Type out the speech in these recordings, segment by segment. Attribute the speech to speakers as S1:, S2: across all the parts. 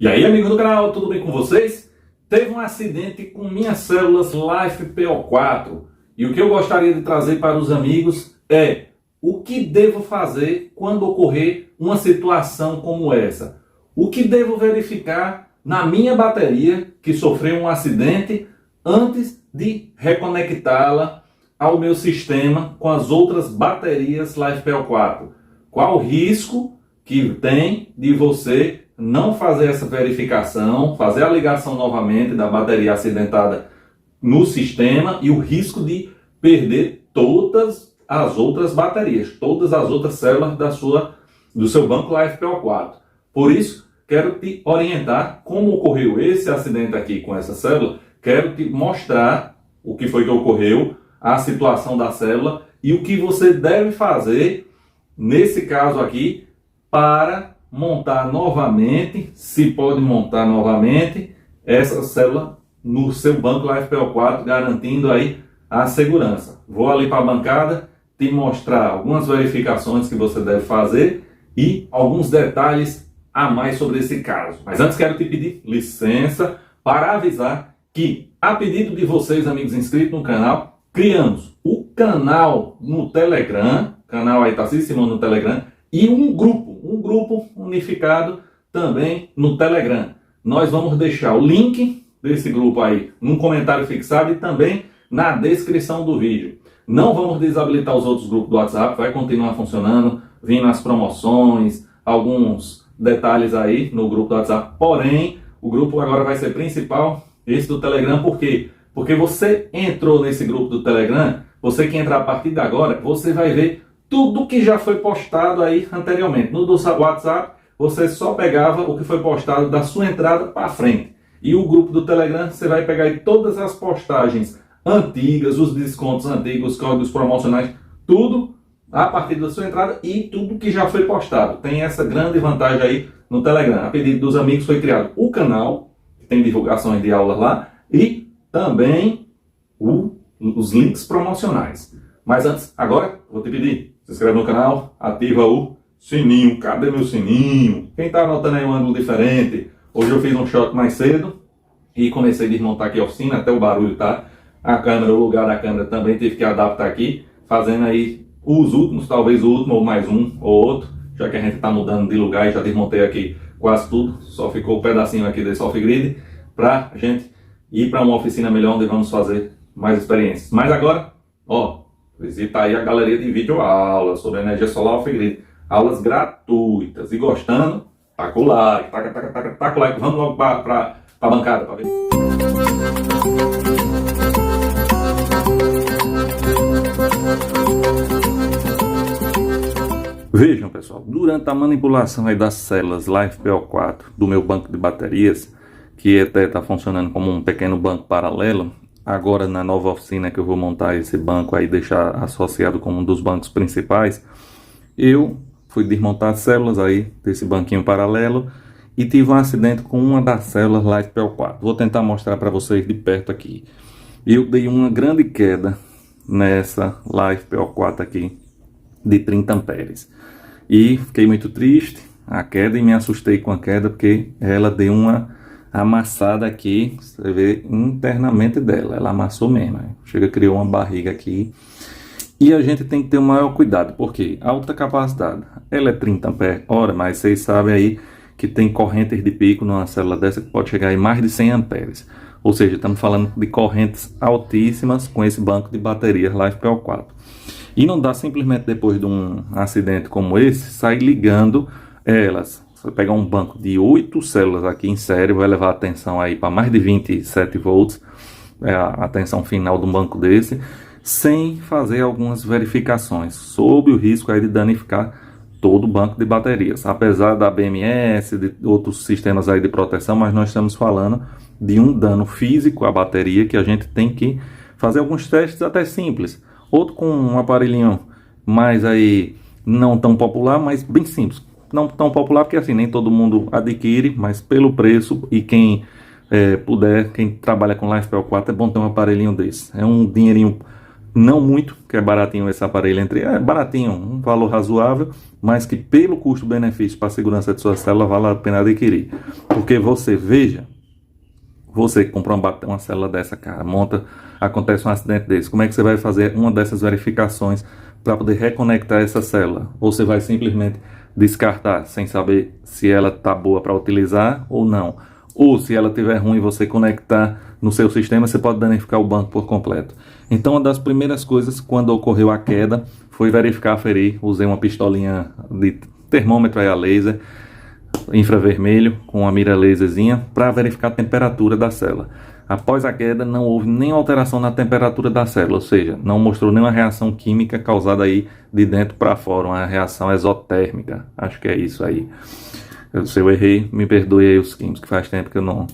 S1: E aí, amigos do canal, tudo bem com vocês? Teve um acidente com minhas células LifePO4 e o que eu gostaria de trazer para os amigos é o que devo fazer quando ocorrer uma situação como essa. O que devo verificar na minha bateria que sofreu um acidente antes de reconectá-la ao meu sistema com as outras baterias LifePO4. Qual o risco que tem de você não fazer essa verificação, fazer a ligação novamente da bateria acidentada no sistema e o risco de perder todas as outras baterias, todas as outras células do seu banco LifePO4. Por isso, quero te orientar como ocorreu esse acidente aqui com essa célula, quero te mostrar o que foi que ocorreu, a situação da célula e o que você deve fazer nesse caso aqui para montar novamente, se pode montar novamente, essa célula no seu banco LifePO4, garantindo aí a segurança. Vou ali para a bancada te mostrar algumas verificações que você deve fazer e alguns detalhes a mais sobre esse caso. Mas antes quero te pedir licença para avisar que, a pedido de vocês, amigos inscritos no canal, criamos o canal no Telegram, o canal aí tá se cima no Telegram, e um grupo unificado também no Telegram. Nós vamos deixar o link desse grupo aí no comentário fixado e também na descrição do vídeo. Não vamos desabilitar os outros grupos do WhatsApp, vai continuar funcionando, vindo as promoções, alguns detalhes aí no grupo do WhatsApp. Porém, o grupo agora vai ser principal, esse do Telegram. Por quê? Porque você entrou nesse grupo do Telegram, você que entrar a partir de agora, você vai ver tudo que já foi postado aí anteriormente. No do WhatsApp, você só pegava o que foi postado da sua entrada para frente. E o grupo do Telegram, você vai pegar aí todas as postagens antigas, os descontos antigos, os códigos promocionais, tudo a partir da sua entrada e tudo que já foi postado. Tem essa grande vantagem aí no Telegram. A pedido dos amigos foi criado o canal, que tem divulgações de aulas lá, e também os links promocionais. Mas antes, agora, vou te pedir, se inscreve no canal, ativa o sininho. Cadê meu sininho? Quem está anotando aí um ângulo diferente? Hoje eu fiz um shot mais cedo e comecei a desmontar aqui a oficina, até o barulho, tá? A câmera, o lugar da câmera também tive que adaptar aqui, fazendo aí os últimos, talvez o último ou mais um ou outro, já que a gente está mudando de lugar e já desmontei aqui quase tudo, só ficou um pedacinho aqui desse off-grid para a gente ir para uma oficina melhor onde vamos fazer mais experiências. Mas agora, ó, visita aí a galeria de vídeo aulas sobre energia solar off-grid, aulas gratuitas. E gostando, taca o like, taca o like, vamos logo para a bancada para ver. Vejam, pessoal, durante a manipulação aí das células LifePO4 do meu banco de baterias, que até está funcionando como um pequeno banco paralelo, agora na nova oficina que eu vou montar esse banco aí, deixar associado com um dos bancos principais, eu fui desmontar as células aí desse banquinho paralelo e tive um acidente com uma das células LifePO4. Vou tentar mostrar para vocês de perto aqui. Eu dei uma grande queda nessa LifePO4 aqui de 30 amperes. E fiquei muito triste a queda e me assustei com a queda porque ela deu uma amassada aqui, você vê internamente dela, ela amassou mesmo, chega, criou uma barriga aqui. E a gente tem que ter o maior cuidado, porque alta capacidade, ela é 30 ampere hora, mas vocês sabem aí que tem correntes de pico numa célula dessa que pode chegar em mais de 100 amperes. Ou seja, estamos falando de correntes altíssimas com esse banco de baterias LifePO4. E não dá simplesmente depois de um acidente como esse, sair ligando elas. Você pegar um banco de 8 células aqui em série, vai levar a tensão aí para mais de 27 volts, é a tensão final de um banco desse, sem fazer algumas verificações, sob o risco aí de danificar todo o banco de baterias. Apesar da BMS, de outros sistemas aí de proteção, mas nós estamos falando de um dano físico à bateria que a gente tem que fazer alguns testes até simples. Outro com um aparelhinho mais aí não tão popular, mas bem simples. Não tão popular porque assim nem todo mundo adquire, mas pelo preço e quem puder, quem trabalha com LifePO4 é bom ter um aparelhinho desse. É um dinheirinho não muito, que é baratinho esse aparelho, é baratinho, um valor razoável, mas que pelo custo-benefício para a segurança de sua célula vale a pena adquirir. Porque você que comprou uma célula dessa, cara, acontece um acidente desse, como é que você vai fazer uma dessas verificações para poder reconectar essa célula? Ou você vai simplesmente descartar sem saber se ela está boa para utilizar ou não? Ou se ela estiver ruim, você conectar no seu sistema, você pode danificar o banco por completo. Então, uma das primeiras coisas quando ocorreu a queda foi verificar, aferir. Usei uma pistolinha de termômetro a laser, infravermelho, com uma mira laserzinha, para verificar a temperatura da célula. Após a queda, não houve nenhuma alteração na temperatura da célula, ou seja, não mostrou nenhuma reação química causada aí de dentro para fora, uma reação exotérmica. Acho que é isso aí. Se eu errei, me perdoe aí os químicos, que faz tempo que eu não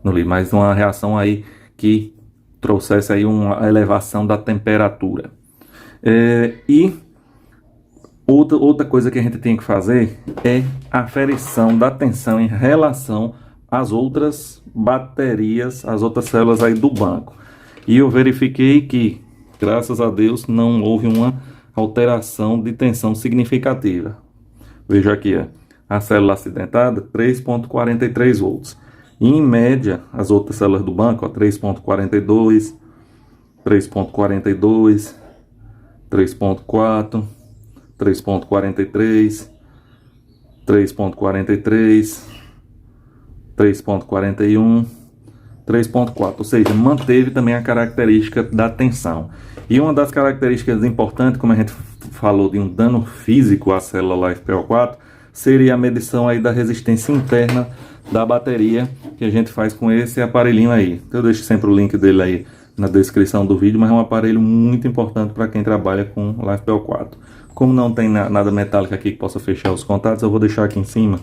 S1: li, mas uma reação aí que trouxesse aí uma elevação da temperatura. E outra coisa que a gente tem que fazer é a aferição da tensão em relação às outras baterias, as outras células aí do banco. E eu verifiquei que, graças a Deus, não houve uma alteração de tensão significativa. Veja aqui, a célula acidentada, 3,43 volts. E, em média, as outras células do banco, 3,42, 3,42, 3,4, 3,43, 3,43, 3,41, 3,4. Ou seja, manteve também a característica da tensão. E uma das características importantes, como a gente falou de um dano físico à célula LiFePO4, seria a medição aí da resistência interna da bateria que a gente faz com esse aparelhinho aí. Eu deixo sempre o link dele aí na descrição do vídeo, mas é um aparelho muito importante para quem trabalha com LiFePO4. Como não tem nada metálico aqui que possa fechar os contatos, eu vou deixar aqui em cima,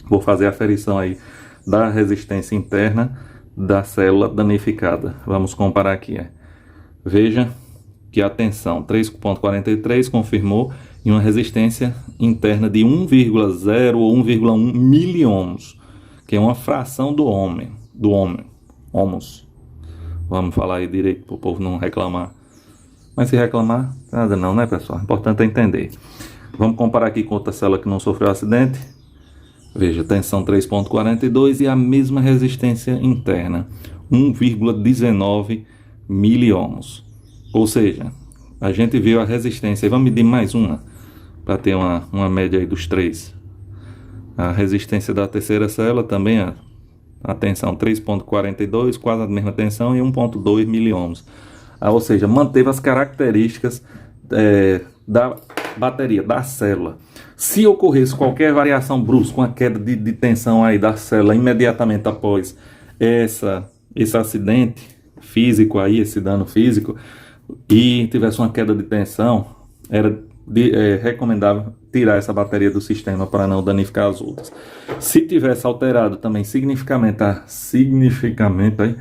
S1: vou fazer a aferição aí da resistência interna da célula danificada. Vamos comparar aqui. Veja que a tensão 3,43 confirmou em uma resistência interna de 1,0 ou 1,1 miliohms, que é uma fração do ohms. Vamos falar aí direito para o povo não reclamar. Mas se reclamar, nada não, né, pessoal? O importante é entender. Vamos comparar aqui com outra célula que não sofreu acidente. Veja, tensão 3,42 e a mesma resistência interna, 1,19 miliohms. Ou seja, a gente viu a resistência. E vamos medir mais uma, para ter uma média aí dos três. A resistência da terceira célula também, a tensão 3,42, quase a mesma tensão, e 1,2 miliohms. Ou seja, manteve as características da bateria, da célula. Se ocorresse qualquer variação brusca, uma queda de tensão aí da célula imediatamente após esse acidente físico aí, esse dano físico, e tivesse uma queda de tensão, era recomendável tirar essa bateria do sistema para não danificar as outras. Se tivesse alterado também significativamente aí,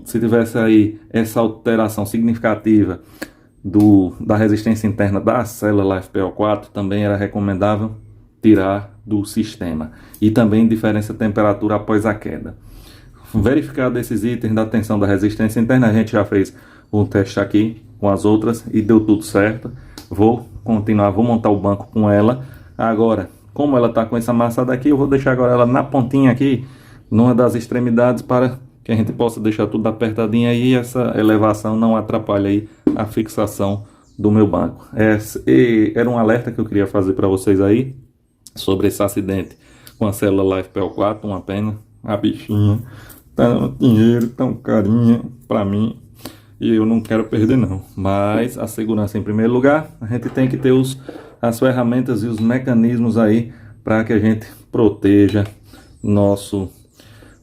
S1: se tivesse aí essa alteração significativa da resistência interna da célula LiFePO4, também era recomendável tirar do sistema. E também diferença de temperatura após a queda. Verificado esses itens da tensão da resistência interna, a gente já fez um teste aqui com as outras e deu tudo certo. Vou montar o banco com ela. Agora, como ela está com essa massa daqui, eu vou deixar agora ela na pontinha aqui, numa das extremidades, para que a gente possa deixar tudo apertadinho aí e essa elevação não atrapalhe aí a fixação do meu banco. Era um alerta que eu queria fazer para vocês aí sobre esse acidente com a célula LiFePO4, uma pena. A bichinha tá dando dinheiro tão carinha para mim e eu não quero perder não. Mas a segurança em primeiro lugar, a gente tem que ter as ferramentas e os mecanismos aí para que a gente proteja nosso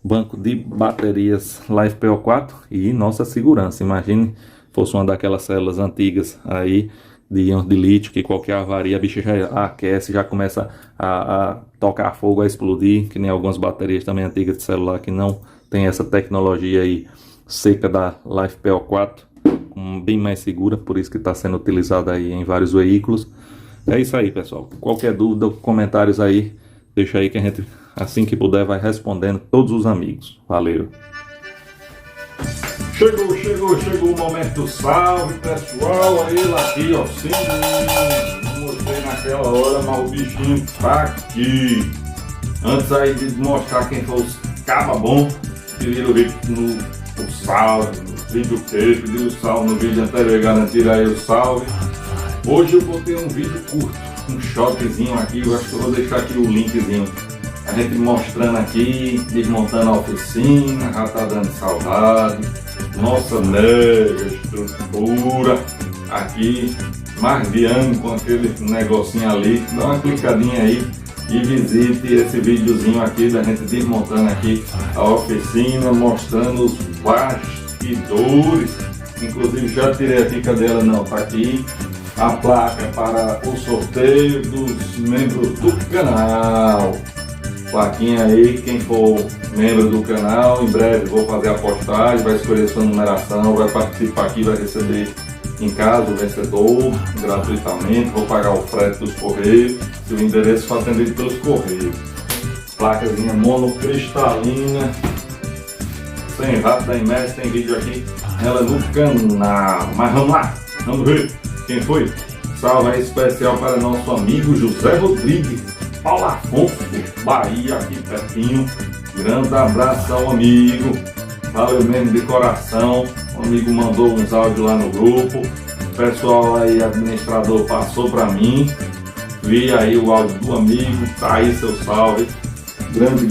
S1: banco de baterias LiFePO4 e nossa segurança. Imagine fosse uma daquelas células antigas aí de íons de lítio, que qualquer avaria a bicha já aquece, já começa a tocar fogo, a explodir, que nem algumas baterias também antigas de celular que não tem essa tecnologia aí seca da LiFePO4, bem mais segura, por isso que está sendo utilizada aí em vários veículos. É isso aí, pessoal. Qualquer dúvida, comentários aí, deixa aí que a gente, assim que puder, vai respondendo todos os amigos. Valeu! Chegou o momento do salve, pessoal. Aí, lá aqui, ó, sim, não mostrei naquela hora, mas o bichinho tá aqui. Antes aí de mostrar quem foi os caba bom, pediram o vídeo no salve, no vídeo que pediram o salve no vídeo anterior, garantiram aí o salve. Hoje eu vou ter um vídeo curto, um shotzinho aqui, eu acho que eu vou deixar aqui o linkzinho. A gente mostrando aqui, desmontando a oficina, já tá dando saudade. Nossa mega estrutura aqui, Marviano com aquele negocinho ali. Dá uma clicadinha aí e visite esse videozinho aqui da gente desmontando aqui a oficina, mostrando os bastidores. Inclusive já tirei aqui, cadê ela? Não, tá aqui a placa para o sorteio dos membros do canal. Plaquinha aí, quem for membro do canal, em breve vou fazer a postagem, vai escolher sua numeração, vai participar aqui, vai receber em casa o vencedor gratuitamente, vou pagar o frete dos correios, se o endereço for atendido pelos correios. Placazinha monocristalina, sem rato da Imex, tem vídeo aqui ela no canal. Mas vamos lá, vamos ver quem foi. Salve aí especial para nosso amigo José Rodrigues, Paulo Afonso, Bahia, aqui pertinho. Grande abração, amigo. Valeu mesmo de coração. O amigo mandou uns áudios lá no grupo. O pessoal aí, administrador, passou para mim. Vi aí o áudio do amigo. Tá aí seu salve. Grande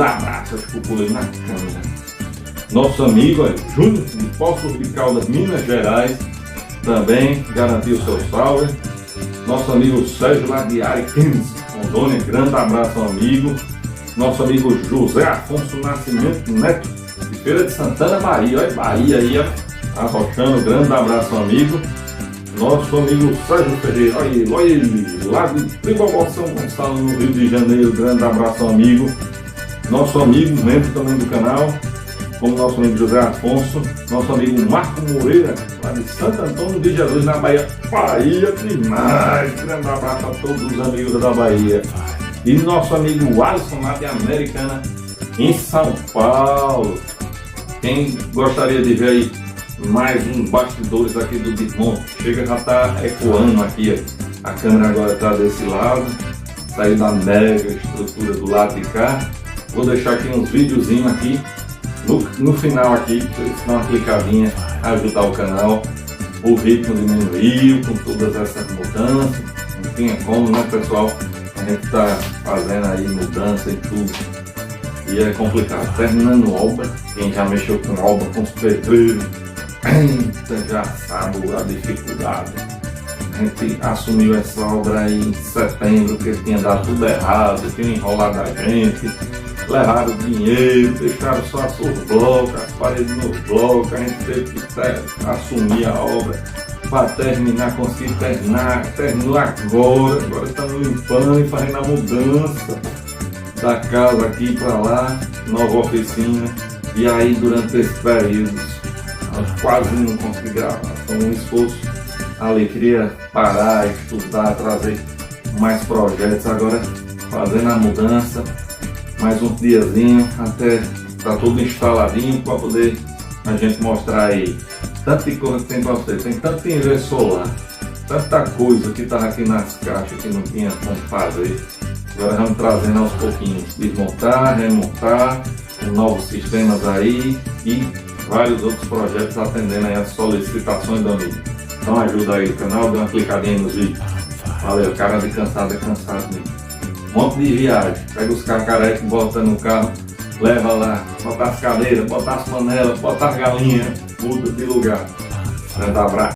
S1: abraço. Acho que eu pulei na câmera. Nosso amigo Júnior de Poços de Caldas, Minas Gerais, também garantiu o seu salve. Nosso amigo Sérgio lá de Ariquemes, Rondônia, grande abraço, amigo. Nosso amigo José Afonso Nascimento Neto, de Feira de Santana, Bahia. Olha, Bahia aí, ó, arrochando, grande abraço, amigo. Nosso amigo Sérgio Ferreira, olha ele, lá de Tribobó, São Gonçalo, no Rio de Janeiro, grande abraço, amigo. Nosso amigo, membro também do canal, como nosso amigo José Afonso, nosso amigo Marco Moreira, lá de Santo Antônio de Jesus, na Bahia. Bahia demais! Grande abraço a todos os amigos da Bahia. E nosso amigo Alisson, lá de Americana, em São Paulo. Quem gostaria de ver aí mais uns bastidores aqui do desmonte, chega, já tá ecoando aqui, ó. A câmera agora está desse lado, saiu da mega estrutura do lado de cá. Vou deixar aqui uns videozinhos aqui. No final aqui, para eles dar uma clicadinha, ajudar o canal. O ritmo diminuiu com todas essas mudanças. Não tinha como, né, pessoal? A gente está fazendo aí mudança e tudo. E é complicado. Terminando obra, quem já mexeu com obra, com os pedreiros, já sabe a dificuldade. A gente assumiu essa obra aí em setembro, que tinha dado tudo errado, tinha enrolado a gente. Levaram dinheiro, deixaram só os blocos, as paredes nos blocos, a gente teve que assumir a obra para terminar, conseguir terminar, terminou agora estamos limpando e fazendo a mudança da casa aqui para lá, nova oficina, e aí durante esse período eu quase não consegui gravar, foi um esforço ali, queria parar, estudar, trazer mais projetos, agora fazendo a mudança. Mais um diazinho até tá tudo instaladinho para poder a gente mostrar aí tanta coisa que tem para você. Tem tanto inversor lá, tanta coisa que estava aqui nas caixas que não tinha como fazer. Agora vamos trazendo aos pouquinhos, desmontar, remontar, novos sistemas aí e vários outros projetos atendendo aí as solicitações do amigo. Então ajuda aí o canal, dê uma clicadinha aí nos vídeos. Valeu, cara de cansado é cansado mesmo. Um monte de viagem, pega os cacarecos, bota no carro, leva lá, bota as cadeiras, bota as panelas, bota as galinhas, muda de lugar. Grande abraço.